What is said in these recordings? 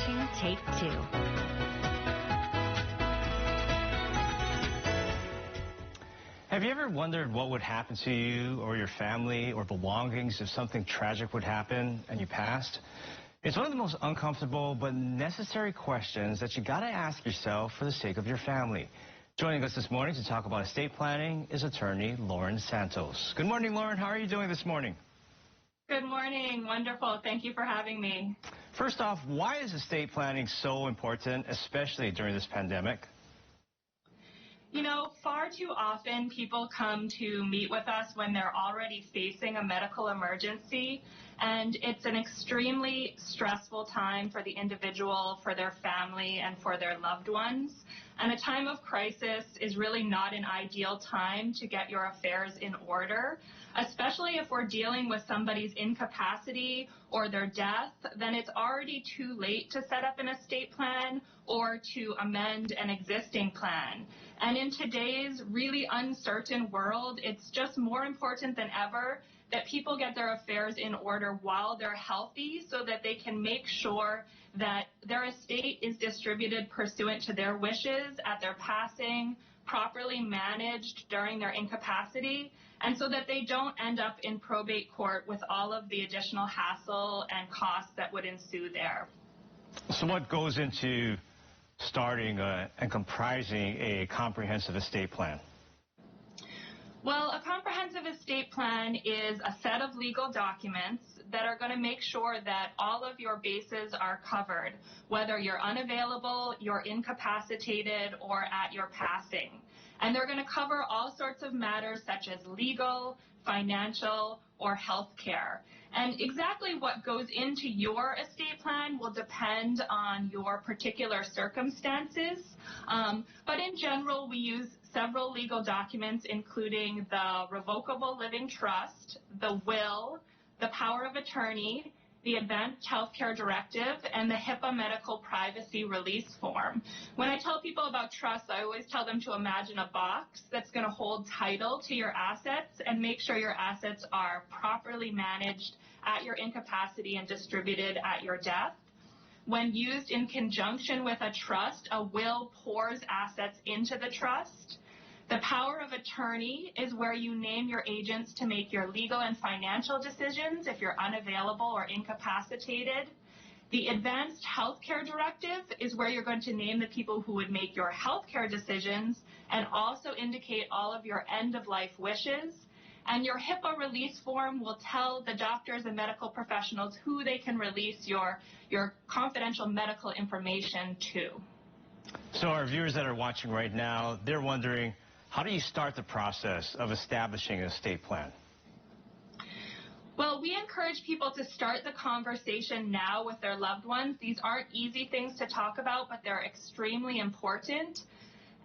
watching Tape 2. Have you ever wondered what would happen to you or your family or belongings if something tragic would happen and you passed? It's one of the most uncomfortable but necessary questions that you gotta ask yourself for the sake of your family. Joining us this morning to talk about estate planning is attorney Lauren Santos. Good morning, Lauren. How are you doing this morning? Good morning. Wonderful. Thank you for having me. First off, why is estate planning so important, especially during this pandemic? You know, far too often people come to meet with us when they're already facing a medical emergency, and it's an extremely stressful time for the individual, for their family, and for their loved ones. And a time of crisis is really not an ideal time to get your affairs in order, especially if we're dealing with somebody's incapacity or their death. Then it's already too late to set up an estate plan or to amend an existing plan. And in today's really uncertain world, it's just more important than ever that people get their affairs in order while they're healthy so that they can make sure that their estate is distributed pursuant to their wishes at their passing, properly managed during their incapacity, and so that they don't end up in probate court with all of the additional hassle and costs that would ensue there. So what goes into starting and comprising a comprehensive estate plan? Well, a comprehensive estate plan is a set of legal documents that are going to make sure that all of your bases are covered, whether you're unavailable, you're incapacitated, or at your passing. And they're going to cover all sorts of matters such as legal, financial, or health care. And exactly what goes into your estate plan will depend on your particular circumstances. But in general, we use several legal documents, including the revocable living trust, the will, the power of attorney, the advanced health care directive, and the HIPAA medical privacy release form. When I tell people about trust, I always tell them to imagine a box that's going to hold title to your assets and make sure your assets are properly managed at your incapacity and distributed at your death. When used in conjunction with a trust, a will pours assets into the trust. The power of attorney is where you name your agents to make your legal and financial decisions if you're unavailable or incapacitated. The advanced health care directive is where you're going to name the people who would make your health care decisions and also indicate all of your end-of-life wishes. And your HIPAA release form will tell the doctors and medical professionals who they can release your confidential medical information to. So our viewers that are watching right now, they're wondering, how do you start the process of establishing an estate plan? Well, we encourage people to start the conversation now with their loved ones. These aren't easy things to talk about, but they're extremely important.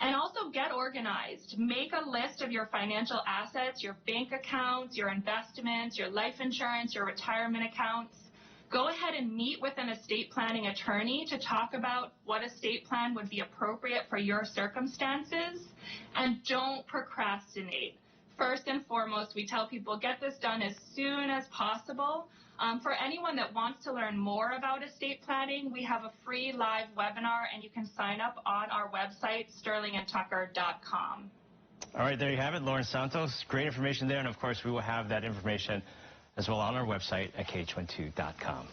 And also get organized. Make a list of your financial assets, your bank accounts, your investments, your life insurance, your retirement accounts. Go ahead and meet with an estate planning attorney to talk about what estate plan would be appropriate for your circumstances. And don't procrastinate. First and foremost, we tell people get this done as soon as possible. For anyone that wants to learn more about estate planning, we have a free live webinar, and you can sign up on our website, sterlingandtucker.com. All right, there you have it, Lauren Santos. Great information there, and of course, we will have that information as well on our website at KHON2.com.